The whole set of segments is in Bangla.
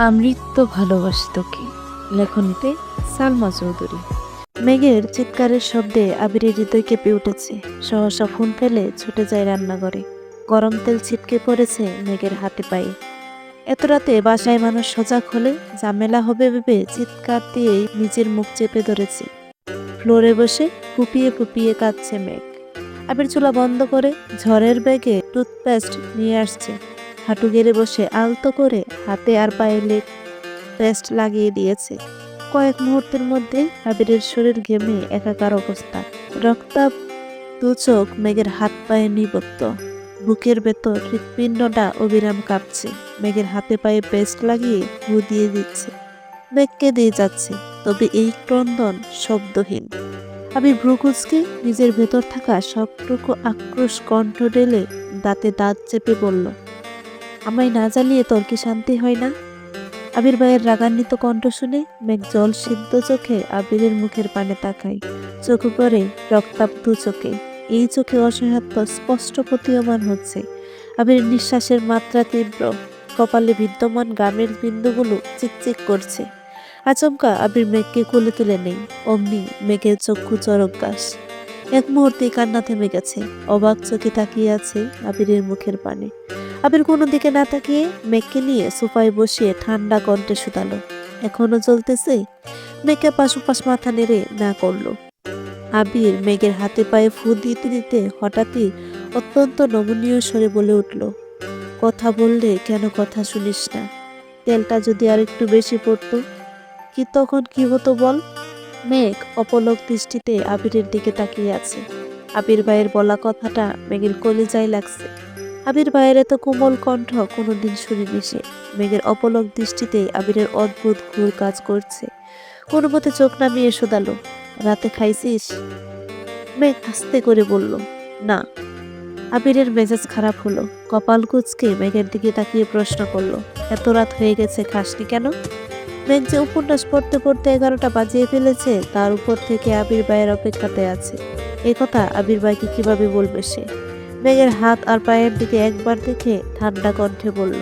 আমৃত্য ভালোবাসি তোকে। লেখনীতে সালমা চৌধুরী। মেঘের চিৎকারের শব্দে আবিরের হৃদয় কেঁপে উঠেছে। সহসা ফোন ফেলে ছুটে যায় রান্নাঘরে। গরম তেল ছিটকে পড়েছে মেঘের হাতে পায়ে। এত রাতে বাসায় মানুষ সজাগ হলে ঝামেলা হবে ভেবে চিৎকার দিয়েই নিজের মুখ চেপে ধরেছে। ফ্লোরে বসে ফুপিয়ে ফুপিয়ে কাঁদছে মেঘ। আবির চুলা বন্ধ করে ঝড়ের বেগে টুথপেস্ট নিয়ে আসছে। হাঁটু গেড়ে বসে আলতো করে হাতে আর পায়ে লেগ পেস্ট লাগিয়ে দিয়েছে। কয়েক মুহূর্তের মধ্যে আবিরের শরীর ঘেমে একাকার অবস্থা। রক্তাভ দু চোখ মেঘের হাত পায়ে নিবদ্ধ। বুকের ভেতর হৃৎপিণ্ডটা অবিরাম কাঁপছে। মেঘের হাতে পায়ে পেস্ট লাগিয়ে ফু দিয়ে দিচ্ছে। মেঘ কেঁদেই যাচ্ছে, তবে এই ক্রন্দন শব্দহীন। আবির ভ্রুকুচকে নিজের ভেতর থাকা সবটুকু আক্রোশ কণ্ঠ ঢেলে দাঁতে দাঁত চেপে বলল, আমায় না জ্বালিয়ে তোর কি শান্তি হয় না? আবির ভাইয়ের রাগান্বিত কণ্ঠ শুনে মেঘ জল সিদ্ধ চোখে আবিরের মুখের পানে তাকায়। চোখ পরে রক্তাপ্ত চোখে। এই চোখে অসহায়ত্ব স্পষ্ট প্রতীয়মান হচ্ছে। আবির নিঃশ্বাসের মাত্রা তীব্র। কপালে বিদ্যমান গামের বিন্দুগুলো চিকচিক করছে। আচমকা আবির মেঘকে কোলে তুলে নেই। অমনি মেঘের চক্ষু চরক গাছ। এক মুহূর্তে কান্না থেমে গেছে। অবাক চোখে তাকিয়ে আছে আবিরের মুখের পানে। আবির কোনো দিকে না তাকিয়ে মেঘকে নিয়ে সোফায় বসিয়ে ঠান্ডা কণ্ঠে শুধালো, এখনো চলতেছে? মেঘকে পাশ মাথা নেড়ে না করলো। আবির মেঘের হাতে পায়ে ফু দিতে দিতে হঠাৎই অত্যন্ত নমনীয় স্বরে বলে উঠল, কথা বললে কেন কথা শুনিস না? তেলটা যদি আর একটু বেশি পড়তো কি তখন কি হতো বল? মেঘ অপলক দৃষ্টিতে আবিরের দিকে তাকিয়ে আছে। আবির ভাইয়ের বলা কথাটা মেঘের কলিজায় লাগছে। আবির ভাইয়ের এত কোমল কণ্ঠ কোনোদিন শুনিনি সে। মেঘের অপলক দৃষ্টিতে আবিরের অদ্ভুত ঘুর কাজ করছে। কোনো মতে চোখ নামিয়ে শোধালো, রাতে খাইছিস? মেঘ আস্তে করে বলল, না। আবিরের মেজাজ খারাপ হলো। কপাল কুঁচকে মেঘের দিকে তাকিয়ে প্রশ্ন করলো, এত রাত হয়ে গেছে খাসনি কেন? মেঘ যে উপন্যাস পড়তে পড়তে 11টা বাজিয়ে ফেলেছে তার উপর থেকে আবির ভাইয়ের অপেক্ষাতে আছে। এ কথা আবির ভাইকে কিভাবে বলবে সে? মেঘের হাত আর পায়ের দিকে একবার দেখে ঠান্ডা কণ্ঠে বলল,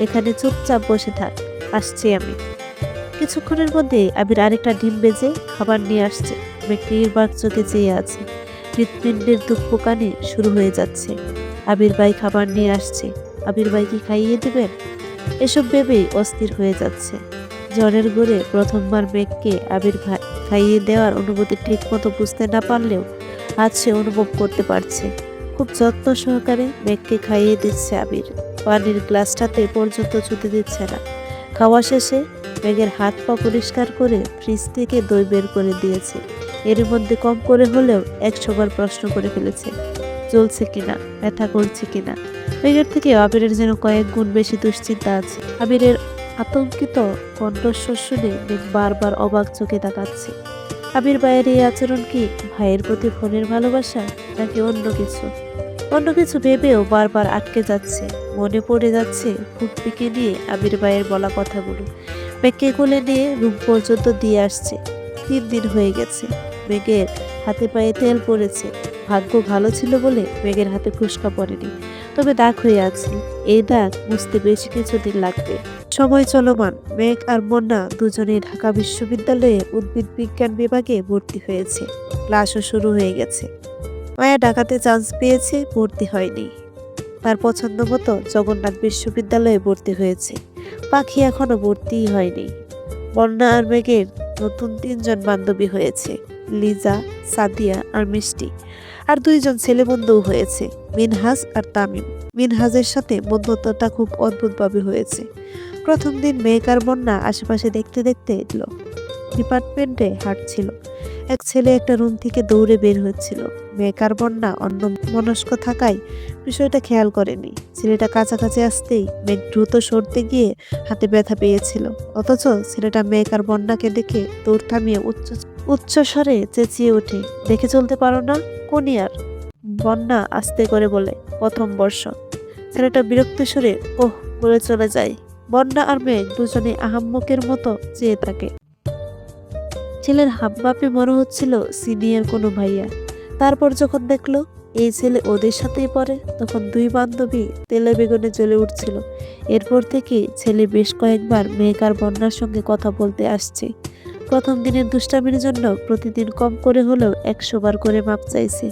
এখানে চুপচাপ বসে থাক, আসছি আমি। কিছুক্ষণের মধ্যে আবির আরেকটা ডিম বেজে খাবার নিয়ে আসছে। মেঘ নির্বাক চোখে চেয়ে আছে। হৃৎপিণ্ডের ধুকপুকানি শুরু হয়ে যাচ্ছে। আবির ভাই খাবার নিয়ে আসছে। আবির ভাই কি খাইয়ে দেবেন? এসব ভেবেই অস্থির হয়ে যাচ্ছে। জ্বরের ঘোরে প্রথমবার মেঘকে আবির ভাই খাইয়ে দেওয়ার অনুভূতি ঠিক মতো বুঝতে না পারলেও আজ সে অনুভব করতে পারছে। খুব যত্ন সহকারে মেঘকে খাইয়ে দিচ্ছে আবির। পানির গ্লাসটাতে পর্যন্ত ছুতে দিচ্ছে না। খাওয়া শেষে মেঘের হাত পা পরিষ্কার করে ফ্রিজ থেকে দই বের করে দিয়েছে। এর মধ্যে কম করে হলেও 100বার প্রশ্ন করে ফেলেছে, চলছে কিনা, ব্যথা করছে কিনা। মেঘের থেকে আবিরের যেন কয়েক গুণ বেশি দুশ্চিন্তা আছে। আবিরের আতঙ্কিত কণ্ঠস্বর শুনে মেঘ বারবার অবাক চোখে তাকাচ্ছে। আবির ভাইয়ের এই আচরণ কি ভাইয়ের প্রতি ফোনের ভালোবাসা, নাকি অন্য কিছু? অন্য কিছু ভেবেও বারবার আটকে যাচ্ছে। মনে পড়ে যাচ্ছে ফুটপিকে নিয়ে আবির ভাইয়ের বলা কথাগুলো। মেঘকে কোলে নিয়ে রুম পর্যন্ত দিয়ে আসছে। 3 দিন হয়ে গেছে। মেঘের হাতে পায়ে তেল পড়েছে। ভাগ্য ভালো ছিল বলে মেঘের হাতে ফুসকা পড়েনি, তবে দাগ হয়ে আছে। এই দাগ মুছতে বেশি কিছুদিন লাগবে। সময় চলমান। মেঘ আর বন্যা দুজনেই ঢাকা বিশ্ববিদ্যালয়ে উদ্ভিদ বিজ্ঞান বিভাগে ভর্তি হয়েছে। ক্লাসও শুরু হয়ে গেছে। মায়া ঢাকাতে চান্স পেয়েছে, ভর্তি হয়নি। তার পছন্দ মতো জগন্নাথ বিশ্ববিদ্যালয়ে ভর্তি হয়েছে। পাখি এখনো ভর্তিই হয়নি। বন্যা আর মেঘের নতুন 3 জন বান্ধবী হয়েছে, লিজা, সাদিয়া আর মিষ্টি। আর 2 জন ছেলে বন্ধুও হয়েছে, মিনহাজ আর তামিম। মিনহাজের সাথে বন্ধুত্বটা খুব অদ্ভুতভাবে হয়েছে। প্রথম দিন মেঘ আর বন্যা আশেপাশে দেখতে দেখতে এলো। ডিপার্টমেন্টে হাঁটছিল। এক ছেলে একটা রুম থেকে দৌড়ে বের হচ্ছিল। মেঘ আর বন্যা অন্য মনস্ক থাকায় বিষয়টা খেয়াল করেনি। ছেলেটা কাছাকাছি আসতেই মেঘ দ্রুত সরতে গিয়ে হাতে ব্যথা পেয়েছিল। অথচ ছেলেটা মেঘ আর বন্যাকে দেখে দৌড় থামিয়ে উচ্চ স্বরে চেঁচিয়ে ওঠে, দেখে চলতে পারো না? কোন ইয়ার? বন্যা আস্তে করে বলে, প্রথম বর্ষ। ছেলেটা বিরক্ত সুরে ওহ বলে চলে যায়। বন্যা আর মেঘ দুজনে আহাম্মকের মতো চেয়ে থাকে। ছেলের হাবভাবে মনে হচ্ছিল সিনিয়র কোনো ভাইয়া। তারপর যখন দেখলো এই ছেলে ওদের সাথেই পড়ে, তখন 2 বান্ধবী তেলে বেগুনে জ্বলে উঠছিল। এরপর থেকে ছেলে বেশ কয়েকবার মেঘ আর বন্যার সঙ্গে কথা বলতে আসছে। প্রথম দিনের দুষ্টামির জন্য প্রতিদিন কম করে হলেও 100 বার করে মাপ চাইছে।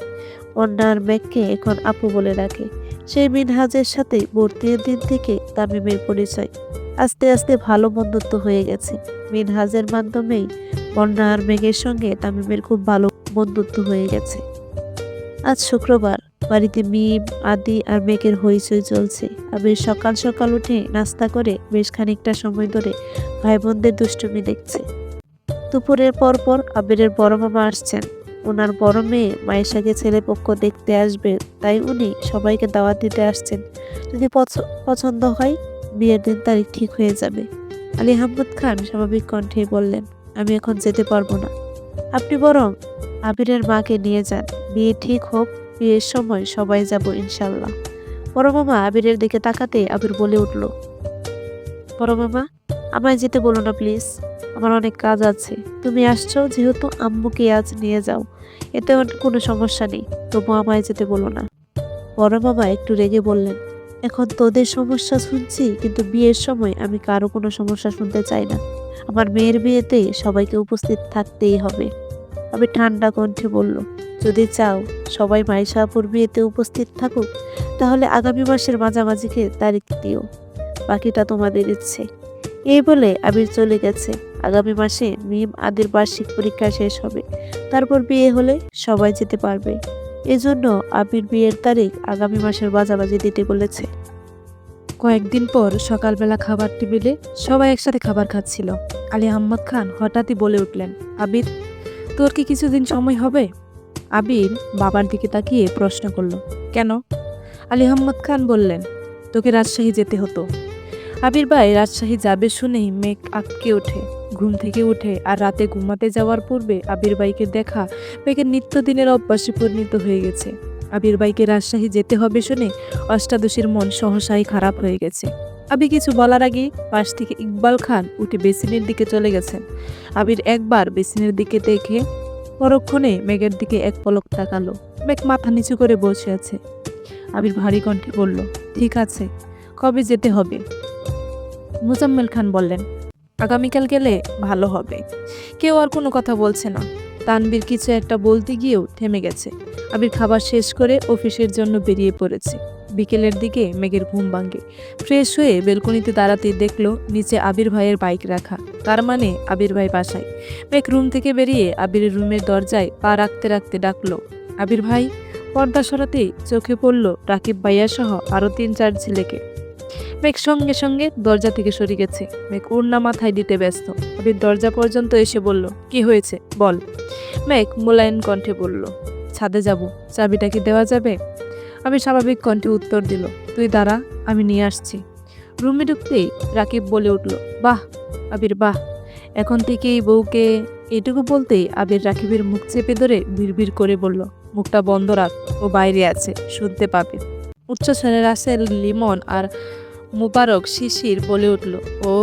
বন্যা আর মেঘকে এখন আপু বলে ডাকে। সেই মিনহাজের সাথে ভর্তির দিন থেকে তামিমের পরিচয় আস্তে আস্তে ভালো বন্ধুত্ব হয়ে গেছে। মিনহাজের মাধ্যমেই বন্যা আর মেঘের সঙ্গে তামিমের খুব ভালো বন্ধুত্ব হয়ে গেছে। আজ শুক্রবার, বাড়িতে মিম, আদি আর মেঘের হইচই চলছে। আবির সকাল সকাল উঠে নাস্তা করে বেশ খানিকটা সময় ধরে ভাই বোনদের দুষ্টুমি দেখছে। দুপুরের পর আবিরের বড় মামা আসছেন। ওনার বড় মেয়ে মায়েশাকে ছেলেপক্ষ দেখতে আসবে, তাই উনি সবাইকে দাওয়াত দিতে আসছেন। যদি পছন্দ হয় বিয়ের দিন তারিখ ঠিক হয়ে যাবে। আলী আহমদ খান স্বাভাবিক কণ্ঠে বললেন, আমি এখন যেতে পারবো না। আপনি বরং আবিরের মাকে নিয়ে যান, বিয়ে ঠিক হোক, বিয়ের সময় সবাই যাব ইনশাল্লাহ। বড় মামা আবিরের দিকে তাকাতে আবির বলে উঠল, বড় মামা আমায় যেতে বলো না প্লিজ, আমার অনেক কাজ আছে। তুমি আসছো যেহেতু আম্মুকে আজ নিয়ে যাও, এতে কোনো সমস্যা নেই, তবু আমায় যেতে বলো না। বড় মামা একটু রেগে বললেন, এখন তোদের সমস্যা শুনছি, কিন্তু বিয়ের সময় আমি কারো কোনো সমস্যা শুনতে চাই না। আমার মেয়ের বিয়েতে সবাইকে উপস্থিত থাকতেই হবে। আমি ঠান্ডা কণ্ঠে বলল, যদি চাও সবাই মাইশা আপুর বিয়েতে উপস্থিত থাকুক, তাহলে আগামী মাসের মাঝামাঝিকে তারিখ দিও, বাকিটা তোমাদের ইচ্ছে। এই বলে আবির চলে গেছে। আগামী মাসে মিম আদির বার্ষিক পরীক্ষা শেষ হবে, তারপর বিয়ে হলে সবাই যেতে পারবে। এজন্য আবির বিয়ের তারিখ আগামী মাসের মাঝামাঝি দিতে বলেছে। কয়েকদিন পর সকালবেলা খাবার টেবিলে সবাই একসাথে খাবার খাচ্ছিল। আলী আহমদ খান হঠাৎই বলে উঠলেন, আবির, তোর কি কিছুদিন সময় হবে? আবির বাবার দিকে তাকিয়ে প্রশ্ন করলো, কেন? আলী আহমদ খান বললেন, তোকে রাজশাহী যেতে হতো। আবির ভাই রাজশাহী যাবে শুনেই মেঘ আটকে ওঠে। ঘুম থেকে উঠে আর রাতে ঘুমাতে যাওয়ার পূর্বে আবির ভাইকে দেখা মেঘের নিত্যদিনের অভ্যাসে পরিণত হয়ে গেছে। আবির ভাইকে রাজশাহী যেতে হবে শুনে অষ্টাদশীর মন সহসাই খারাপ হয়ে গেছে। আবি কিছু বলার আগেই পাশ থেকে ইকবাল খান উঠে বেসিনের দিকে চলে গেছেন। আবির একবার বেসিনের দিকে দেখে পরক্ষণে মেঘের দিকে এক পলক তাকালো। মেঘ মাথা নিচু করে বসে আছে। আবির ভারী কণ্ঠে বলল, ঠিক আছে, কবে যেতে হবে? মুজাম্মেল খান বললেন, আগামীকাল গেলে ভালো হবে। কেউ আর কোনো কথা বলছে না। তানবীর কিছু একটা বলতে গিয়েও থেমে গেছে। আবির খাবার শেষ করে অফিসের জন্য বেরিয়ে পড়েছে। বিকেলের দিকে মেঘের ঘুম ভাঙে। ফ্রেশ হয়ে বেলকনিতে দাঁড়াতে দেখলো নিচে আবির ভাইয়ের বাইক রাখা। তার মানে আবির ভাই বাসায়। মেঘ রুম থেকে বেরিয়ে আবিরের রুমের দরজায় পা রাখতে রাখতে ডাকলো, আবির ভাই। পর্দা সরাতেই চোখে পড়ল রাকিব ভাইয়া সহ আরো 3-4 ছেলেকে। মেঘ সঙ্গে সঙ্গে দরজা থেকে সরে গেছে। মেঘ ওড়না মাথায় দিতে ব্যস্ত। আবির দরজা পর্যন্ত এসে বলল, কি হয়েছে বল। মেঘ মোলায়েম কণ্ঠে বলল, ছাদে যাব, চাবিটা কি দেওয়া যাবে? আমি স্বাভাবিক কণ্ঠে উত্তর দিল, তুই দাঁড়া, আমি নিয়ে আসছি। রুমে ঢুকতেই রাকিব বলে উঠল, বাহ আবির বাহ। এখন থেকেই বউকে। এটুকু বলতেই আবির রাকিবের মুখ চেপে ধরে বিড়বিড় করে বলল, মুখটা বন্ধ রাখ, ও বাইরে আছে, শুনতে পাবে। উচ্চস্বরে রাসেল, লিমন আর মুবারক শিশির বলে উঠল, ও।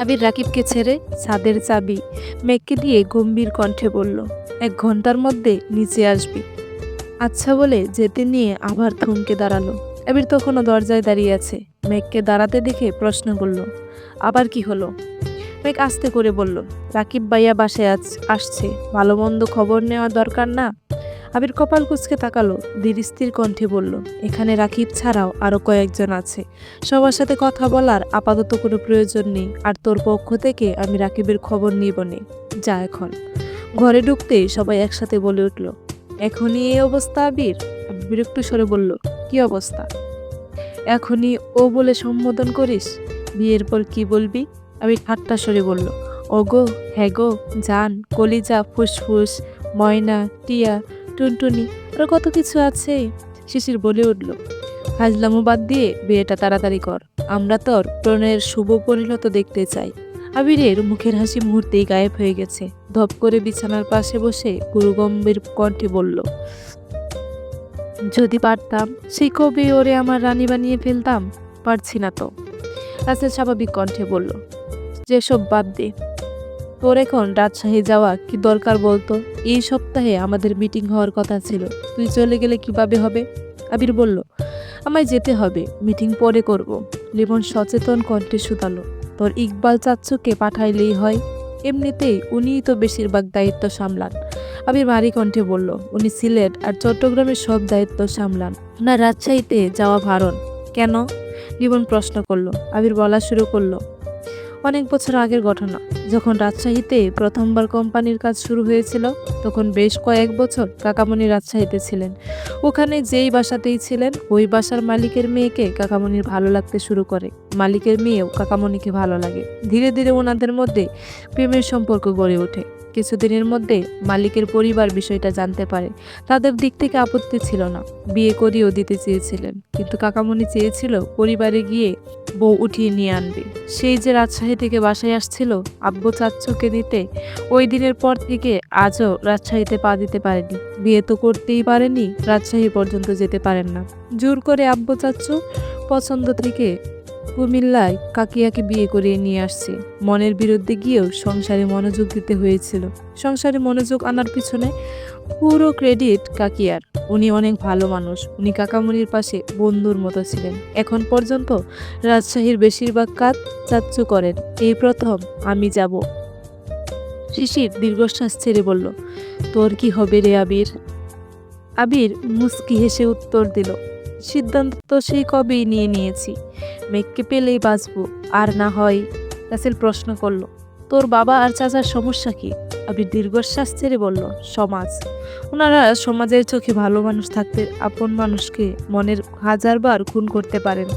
আবির রাকিবকে ছেড়ে ছাদের চাবি মেঘকে দিয়ে গম্ভীর কণ্ঠে বলল, 1 ঘন্টার মধ্যে নিচে আসবি। আচ্ছা বলে যেতে নিয়ে আবার থমকে দাঁড়ালো। আবির তখনও দরজায় দাঁড়িয়ে আছে। মেঘকে দাঁড়াতে দেখে প্রশ্ন করল, আবার কি হলো? মেঘ আস্তে করে বলল, রাকিব ভাইয়া বাসায় আসছে, ভালো মন্দ খবর নেওয়া দরকার না? আবির কপাল কুঁচকে তাকালো, ধীর স্থির কণ্ঠে বলল, এখানে রাকিব ছাড়াও আরো কয়েকজন আছে, সবার সাথে কথা বলার আপাতত কোনো প্রয়োজন নেই, আর তোর পক্ষ থেকে আমি রাকিবের খবর নিব নে, যা এখন। ঘরে ঢুকতে সবাই একসাথে বলে উঠল, এখনই এই অবস্থা আবির? আবির বিরক্ত স্বরে বলল, কি অবস্থা? এখনই ও বলে সম্বোধন করিস? বিয়ের পর কি বলবি? আবির ঠাট্টা স্বরে বলল, ওগো, হ্যাঁ গো, জান, কলিজা, ফুসফুস, ময়না, টিয়া, টুনটুনি, আরো কত কিছু আছে। শিশির বলে উঠল, ফাজলামো বাদ দিয়ে বিয়েটা তাড়াতাড়ি কর, আমরা তোর প্রণয়ের শুভ পরিণত দেখতে চাই। আবিরের মুখের হাসি মুহূর্তেই গায়েব হয়ে গেছে। ধপ করে বিছানার পাশে বসে গুরুগম্ভীর কণ্ঠে বলল, যদি পারতাম সেই কবে ওরে আমার রানী বানিয়ে ফেলতাম, পারছি না তো। রাসেল স্বাভাবিক কণ্ঠে বলল, যেসব বাদ দে, তোর এখন রাজশাহী যাওয়া কি দরকার বলতো? এই সপ্তাহে আমাদের মিটিং হওয়ার কথা ছিল, তুই চলে গেলে কিভাবে হবে? আবির বলল, আমায় যেতে হবে, মিটিং পরে করব। লিমন সচেতন কণ্ঠে শুধালো, তোর ইকবাল চাচ্চুকে পাঠাইলেই হয়, এমনিতেই উনিই তো বেশিরভাগ দায়িত্ব সামলান। আবির ভারী কণ্ঠে বলল, উনি সিলেট আর চট্টগ্রামের সব দায়িত্ব সামলান, না রাজশাহীতে যাওয়া ভারণ। কেন? লিমন প্রশ্ন করলো। আবির বলা শুরু করলো, অনেক বছর আগের ঘটনা, যখন রাজশাহীতে প্রথমবার কোম্পানির কাজ শুরু হয়েছিল, তখন বেশ কয়েক বছর কাকামণি রাজশাহীতে ছিলেন। ওখানে যেই বাসাতেই ছিলেন, ওই বাসার মালিকের মেয়েকে কাকামণির ভালো লাগতে শুরু করে। মালিকের মেয়েও কাকামণিকে ভালো লাগে। ধীরে ধীরে ওনাদের মধ্যে প্রেমের সম্পর্ক গড়ে ওঠে। কিছুদিনের মধ্যে মালিকের পরিবার বিষয়টা জানতে পারে। তাদের দিক থেকে আপত্তি ছিল না, বিয়ে করিয়েও দিতে চেয়েছিলেন, কিন্তু কাকামণি চেয়েছিল পরিবারে গিয়ে বউ উঠিয়ে নিয়ে আনবে। সেই যে রাজশাহী থেকে বাসায় আসছিল আব্বু চাচ্চুকে নিতে, ওই দিনের পর থেকে আজও রাজশাহীতে পা দিতে পারেনি। বিয়ে তো করতেই পারেনি, রাজশাহী পর্যন্ত যেতে পারেন না। জোর করে আব্বু চাচ্চু পছন্দ থেকে কুমিল্লায় কাকিয়াকে বিয়ে করিয়ে নিয়ে আসছে। মনের বিরুদ্ধে গিয়েও সংসারে মনোযোগ দিতে হয়েছিল। সংসারে মনোযোগ আনার পিছনে পুরো ক্রেডিট কাকিয়ার। উনি অনেক ভালো মানুষ, উনি কাকামণির পাশে বন্ধুর মতো ছিলেন। এখন পর্যন্ত রাজশাহীর বেশিরভাগ কাজ চাচ্চু করেন, এই প্রথম আমি যাব। শিশির দীর্ঘশ্বাস ছেড়ে বলল, তোর কি হবে রে আবির? আবির মুচকি হেসে উত্তর দিল, সিদ্ধান্ত তো সেই কবেই নিয়ে নিয়েছি, মেঘকে পেলেই বাঁচবো, আর না হয়। রাসেল প্রশ্ন করলো, তোর বাবা আর চাচার সমস্যা কি? আবির দীর্ঘশ্বাস ছেড়ে বলল, সমাজ। ওনারা সমাজের চোখে ভালো মানুষ থাকতে আপন মানুষকে মনের হাজারবার খুন করতে পারেন।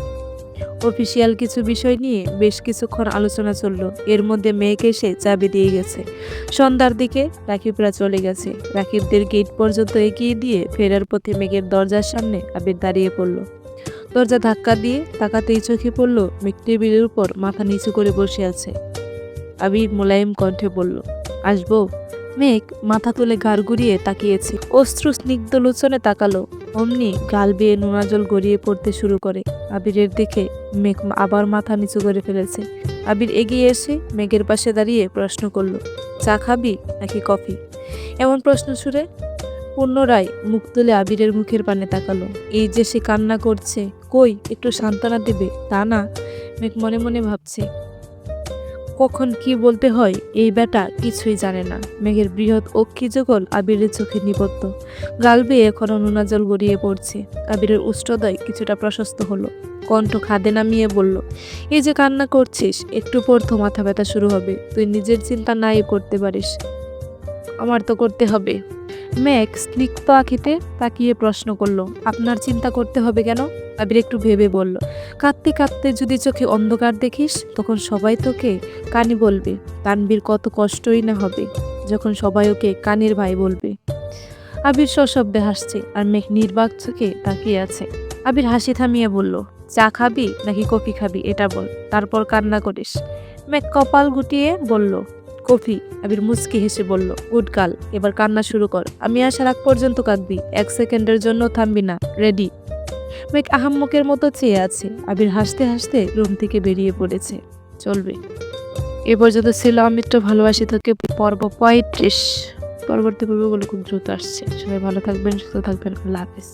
অফিসিয়াল কিছু বিষয় নিয়ে বেশ কিছুক্ষণ আলোচনা চলল। এর মধ্যে মেয়েকে এসে চাবি দিয়ে গেছে। সন্ধ্যার দিকে রাকিবরা চলে গেছে। রাকিবদের গেট পর্যন্ত এগিয়ে দিয়ে ফেরার পথে মেঘের দরজার সামনে আবির দাঁড়িয়ে পড়ল। দরজা ধাক্কা দিয়ে তাকাতেই চোখে পড়ল মেঘ টেবিলের উপর মাথা নিচু করে বসে আছে। আবির মোলায়েম কণ্ঠে বলল, আসবো? মেঘ মাথা তুলে ঘাড় ঘুরিয়ে তাকিয়েছে। অশ্রু স্নিগ্ধ লোচনে তাকালো। অমনি গাল বেয়ে নোনা জল গড়িয়ে পড়তে শুরু করে। আবিরের দিকে মেঘ আবার মাথা নিচু করে ফেলেছে। আবির এগিয়ে এসে মেঘের পাশে দাঁড়িয়ে প্রশ্ন করলো, চা খাবি নাকি কফি? এমন প্রশ্ন শুনে পুনরায় মুখ তুলে আবিরের মুখের পানে তাকালো। এই যে সে কান্না করছে, কই একটু সান্ত্বনা দেবে, তা না। মেঘ মনে মনে ভাবছে, কখন কি বলতে হয় এই বেটা কিছুই জানে না। মেঘের বৃহৎ অক্ষি যুগল আবিরের চোখে নিবদ্ধ। গাল বেয়ে এখনো নোনা জল গড়িয়ে পড়ছে। আবিরের উষ্ঠদয় কিছুটা প্রশস্ত হলো। কণ্ঠ খাদে নামিয়ে বলল, এই যে কান্না করছিস, একটু পর তো মাথা ব্যথা শুরু হবে। তুই নিজের চিন্তা নাই করতে পারিস, আমার তো করতে হবে। মেঘ স্নিগ্ধ আঁখিতে তাকিয়ে প্রশ্ন করলো, আপনার চিন্তা করতে হবে কেন? আবির একটু ভেবে বলল, কাঁদতে কাঁদতে যদি চোখে অন্ধকার দেখিস, তখন সবাই তোকে কানি বলবে। তানবীর কত কষ্টই না হবে যখন সবাই ওকে কানির ভাই বলবে। আবির সশব্দে হাসছে আর মেঘ নির্বাক চোখে তাকিয়ে আছে। আবির হাসি থামিয়ে বলল, চা খাবি নাকি কফি খাবি এটা বল, তারপর কান্না করিস। মেঘ কপাল গুটিয়ে বলল, কফি। আবির মুচকি হেসে বলল, গুড গার্ল, এবার কান্না শুরু কর। আমি আসার আগ পর্যন্ত কাঁদবি, 1 সেকেন্ডের জন্য থামবি না। রেডি? মেঘ আহাম্মকের মতো চেয়ে আছে। আবির হাসতে হাসতে রুম থেকে বেরিয়ে পড়েছে। চলবে। এ পর্যন্ত ছিল অমিত্র ভালোবাসি তোকে পর্ব 35। পরবর্তী পর্বগুলো খুব দ্রুত আসছে। সবাই ভালো থাকবেন, সুস্থ থাকবেন। আল্লাহ হাফেজ।